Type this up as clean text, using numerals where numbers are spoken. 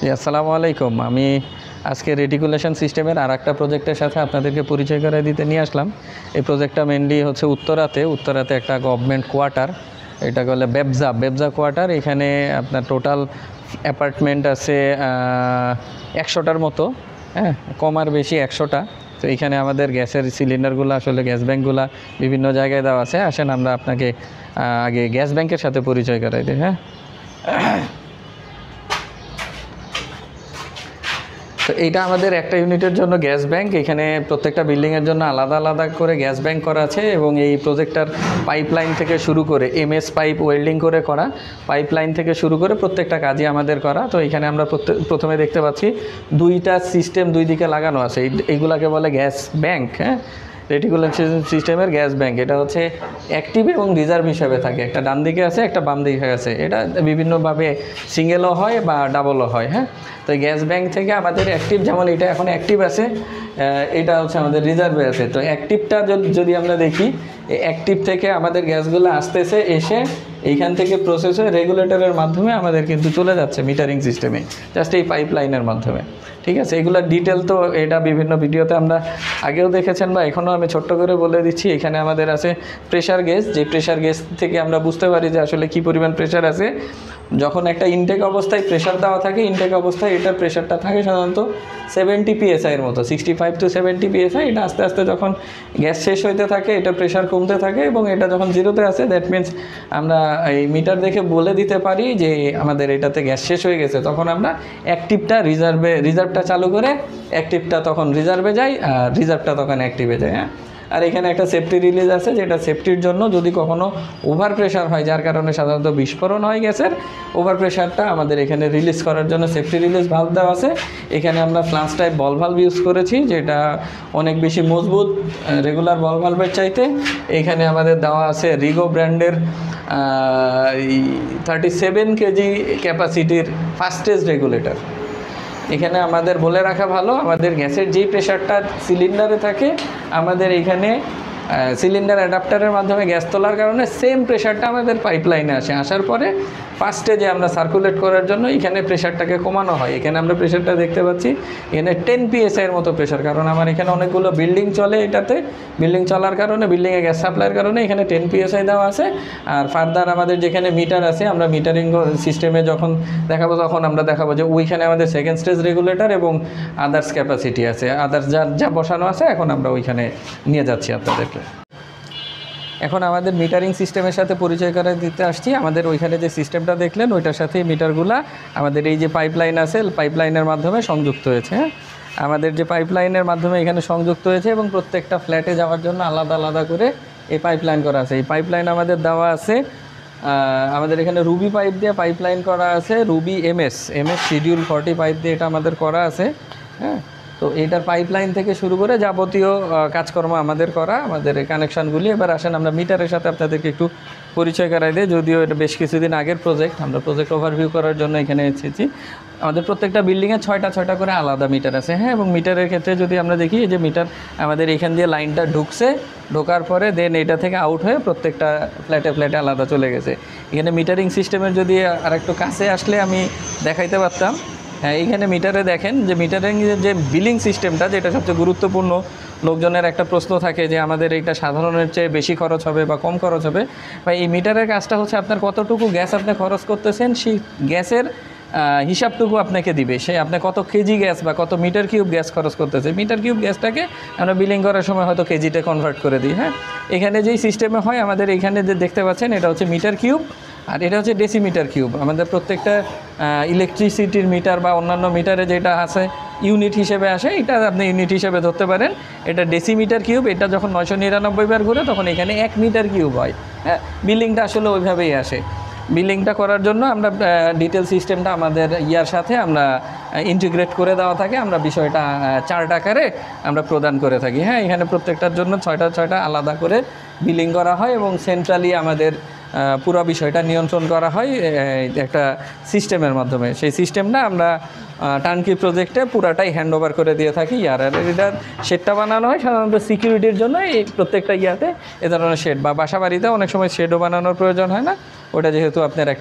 জি, আসসালামু আলাইকুম। আমি আজকে রেটিকুলেশন সিস্টেমের আরেকটা প্রজেক্টের সাথে আপনাদেরকে পরিচয় করে দিতে নিয়ে আসলাম। এই প্রজেক্টটা মেনলি হচ্ছে উত্তরাতে একটা গভর্নমেন্ট কোয়ার্টার, এটাকে বলে বেবজা কোয়ার্টার। এখানে আপনার টোটাল অ্যাপার্টমেন্ট আছে 100টার মতো, হ্যাঁ, কম আর বেশি 100টা। তো এইখানে আমাদের গ্যাসের সিলিন্ডারগুলো, আসলে গ্যাস ব্যাঙ্কগুলো বিভিন্ন জায়গায় দেওয়া আছে। আসেন আমরা আপনাকে আগে গ্যাস ব্যাঙ্কের সাথে পরিচয় করাই দিই। হ্যাঁ, তো এইটা আমাদের একটা ইউনিটের জন্য গ্যাস ব্যাংক। এখানে প্রত্যেকটা বিল্ডিংয়ের জন্য আলাদা আলাদা করে গ্যাস ব্যাংক করা আছে এবং এই প্রজেক্টটার পাইপলাইন থেকে শুরু করে MS পাইপ ওয়েল্ডিং করে করা, পাইপলাইন থেকে শুরু করে প্রত্যেকটা কাজই আমাদের করা। তো এখানে আমরা প্রথমে দেখতে পাচ্ছি দুইটা সিস্টেম দুই দিকে লাগানো আছে। এইগুলাকে বলে গ্যাস ব্যাংক। হ্যাঁ, রেটিকুলেশন সিস্টেমের গ্যাস ব্যাংক, এটা হচ্ছে অ্যাক্টিভ এবং রিজার্ভ হিসাবে থাকে। একটা ডান দিকে আছে, একটা বাম দিকে আছে। এটা বিভিন্নভাবে সিঙ্গেলও হয় বা ডাবলও হয়। হ্যাঁ, তো গ্যাস ব্যাংক থেকে আমাদের অ্যাক্টিভ, যেমন এটা এখন অ্যাক্টিভ আছে, এটা হচ্ছে আমাদের রিজার্ভে আছে। তো অ্যাক্টিভটা যদি আমরা দেখি, এই অ্যাক্টিভ থেকে আমাদের গ্যাসগুলো আসতেছে, এসে এইখান থেকে প্রসেস হয়ে রেগুলেটরের মাধ্যমে আমাদের কিন্তু চলে যাচ্ছে মিটারিং সিস্টেমে, জাস্ট এই পাইপলাইনের মাধ্যমে। ঠিক আছে, এগুলোর ডিটেল তো এটা বিভিন্ন ভিডিওতে আমরা আগেও দেখেছেন বা এখনও আমি ছোট্ট করে বলে দিচ্ছি। এখানে আমাদের আছে প্রেশার গেজ, যে প্রেশার গেজ থেকে আমরা বুঝতে পারি যে আসলে কী পরিমাণ প্রেশার আছে। যখন একটা ইনটেক অবস্থায় প্রেশার দেওয়া থাকে, ইনটেক অবস্থায় এটার প্রেশারটা থাকে সাধারণত 70 PSI এর মতো, 65 to 70 PSI। এটা আস্তে আস্তে যখন গ্যাস শেষ হইতে থাকে, এটা প্রেশার কমতে থাকে এবং এটা যখন জিরোতে আসে, দ্যাট মিনস আমরা এই মিটার দেখে বলে দিতে পারি যে আমাদের এটাতে গ্যাস শেষ হয়ে গেছে। তখন আমরা অ্যাক্টিভটা রিজার্ভটা চালু করে অ্যাক্টিভটা তখন রিজার্ভে যায় আর রিজার্ভটা তখন অ্যাক্টিভে যায়। হ্যাঁ, আর এখানে একটা সেফটি রিলিজ আছে, যেটা সেফটির জন্য যদি কখনও ওভার প্রেশার হয়, যার কারণে সাধারণত বিস্ফোরণ হয় গ্যাসের, ওভার প্রেশারটা আমাদের এখানে রিলিজ করার জন্য সেফটি রিলিজ ভালভ দেওয়া আছে। এখানে আমরা ফ্লান্স টাইপ বল ভালভ ইউজ করেছি, যেটা অনেক বেশি মজবুত রেগুলার বল ভালভের চাইতে। এখানে আমাদের দেওয়া আছে রিগো ব্র্যান্ডের 37 কেজি ক্যাপাসিটির ফাস্টেস্ট রেগুলেটর। এখানে আমাদের বলে রাখা ভালো, আমাদের গ্যাসের যেই প্রেশারটা সিলিন্ডারে থাকে, আমাদের এখানে সিলিন্ডার অ্যাডাপ্টারের মাধ্যমে গ্যাস তোলার কারণে সেম প্রেশারটা আমাদের পাইপলাইনে আসার পরে ফার্স্টে যে আমরা সার্কুলেট করার জন্য এখানে প্রেশারটাকে কমানো হয়। এখানে আমরা প্রেশারটা দেখতে পাচ্ছি, এখানে 10 PSI এর মতো প্রেশার, কারণ আমার এখানে অনেকগুলো বিল্ডিং চলে। এটাতে বিল্ডিং চলার কারণে, বিল্ডিংয়ে গ্যাস সাপ্লাইয়ের কারণে এখানে 10 PSI দেওয়া আছে। আর ফার্দার আমাদের যেখানে মিটার আছে, আমরা মিটারিং সিস্টেমে যখন দেখাবো, তখন আমরা দেখাবো যে ওইখানে আমাদের সেকেন্ড স্টেজ রেগুলেটর এবং আদার্স ক্যাপাসিটি আছে, আদার্স যা বসানো আছে। এখন আমরা ওইখানে নিয়ে যাচ্ছি আপনাদেরকে। এখন আমাদের মিটারিং সিস্টেমের সাথে পরিচয় করে দিতে আসছি। আমাদের ওইখানে যে সিস্টেমটা দেখলেন, ওইটার সাথে মিটারগুলা আমাদের এই যে পাইপলাইন আছে, পাইপলাইনের মাধ্যমে সংযুক্ত হয়েছে। হ্যাঁ, আমাদের যে পাইপলাইনের মাধ্যমে এখানে সংযুক্ত হয়েছে এবং প্রত্যেকটা ফ্ল্যাটে যাওয়ার জন্য আলাদা আলাদা করে এই পাইপলাইন করা আছে। এই পাইপলাইন আমাদের দেওয়া আছে, আমাদের এখানে রুবি পাইপ দিয়ে পাইপলাইন করা আছে, রুবি MS শিডিউল 40 পাইপ দিয়ে এটা আমাদের করা আছে। হ্যাঁ, তো এইটার পাইপলাইন থেকে শুরু করে যাবতীয় কাজকর্ম আমাদের করা, আমাদের এই কানেকশানগুলি। এবার আসেন আমরা মিটারের সাথে আপনাদেরকে একটু পরিচয় করাই দিই। যদিও এটা বেশ কিছুদিন আগের প্রজেক্ট, আমরা প্রজেক্ট ওভারভিউ করার জন্য এখানে এসেছি। আমাদের প্রত্যেকটা বিল্ডিংয়ে 6টা করে আলাদা মিটার আছে। হ্যাঁ, এবং মিটারের ক্ষেত্রে যদি আমরা দেখি, এই যে মিটার আমাদের এখান দিয়ে লাইনটা ঢোকার পরে দেন এটা থেকে আউট হয়ে প্রত্যেকটা ফ্ল্যাটে আলাদা চলে গেছে। এখানে মিটারিং সিস্টেমের যদি আর একটু কাছে আসলে আমি দেখাইতে পারতাম। হ্যাঁ, এইখানে মিটারে দেখেন যে মিটারিং যে বিলিং সিস্টেমটা, যেটা সবচেয়ে গুরুত্বপূর্ণ। লোকজনের একটা প্রশ্ন থাকে যে আমাদের এইটা সাধারণের চেয়ে বেশি খরচ হবে বা কম খরচ হবে। বা এই মিটারের কাজটা হচ্ছে আপনার কতটুকু গ্যাস আপনি খরচ করতেছেন, সেই গ্যাসের হিসাবটুকু আপনাকে দিবে। সে আপনি কত কেজি গ্যাস বা কত মিটার কিউব গ্যাস খরচ করতেছে, মিটার কিউব গ্যাসটাকে আমরা বিলিং করার সময় হয়তো কেজিতে কনভার্ট করে দিই। হ্যাঁ, এখানে যেই সিস্টেমে হয়, আমাদের এখানে যে দেখতে পাচ্ছেন, এটা হচ্ছে মিটার কিউব আর এটা হচ্ছে ডেসিমিটার কিউব। আমাদের প্রত্যেকটা ইলেকট্রিসিটির মিটার বা অন্যান্য মিটারে যেটা আছে ইউনিট হিসেবে আসে, এটা আপনি ইউনিট হিসেবে ধরতে পারেন। এটা ডেসিমিটার কিউব, এটা যখন 999 বার ঘুরে তখন এখানে 1 মিটার কিউব হয়। হ্যাঁ, বিলিংটা আসলে ওইভাবেই আসে। বিলিংটা করার জন্য আমরা ডিটেল সিস্টেমটা আমাদের ইয়ার সাথে আমরা ইন্টিগ্রেট করে দেওয়া থাকে। আমরা বিষয়টা চার্ট আকারে আমরা প্রদান করে থাকি। হ্যাঁ, এখানে প্রত্যেকটার জন্য 6টা আলাদা করে বিলিং করা হয় এবং সেন্ট্রালি আমাদের পুরো বিষয়টা নিয়ন্ত্রণ করা হয় একটা সিস্টেমের মাধ্যমে। সেই সিস্টেমটা আমরা টার্নকি প্রজেক্টে পুরাটাই হ্যান্ড ওভার করে দিয়ে থাকি। আর এটার শেডটা বানানো হয় সাধারণত সিকিউরিটির জন্য। এই প্রত্যেকটা ইয়াতে এ ধরনের শেড বা বাসা বাড়িতে অনেক সময় শেডও বানানোর প্রয়োজন হয় না, ওটা যেহেতু আপনার একটা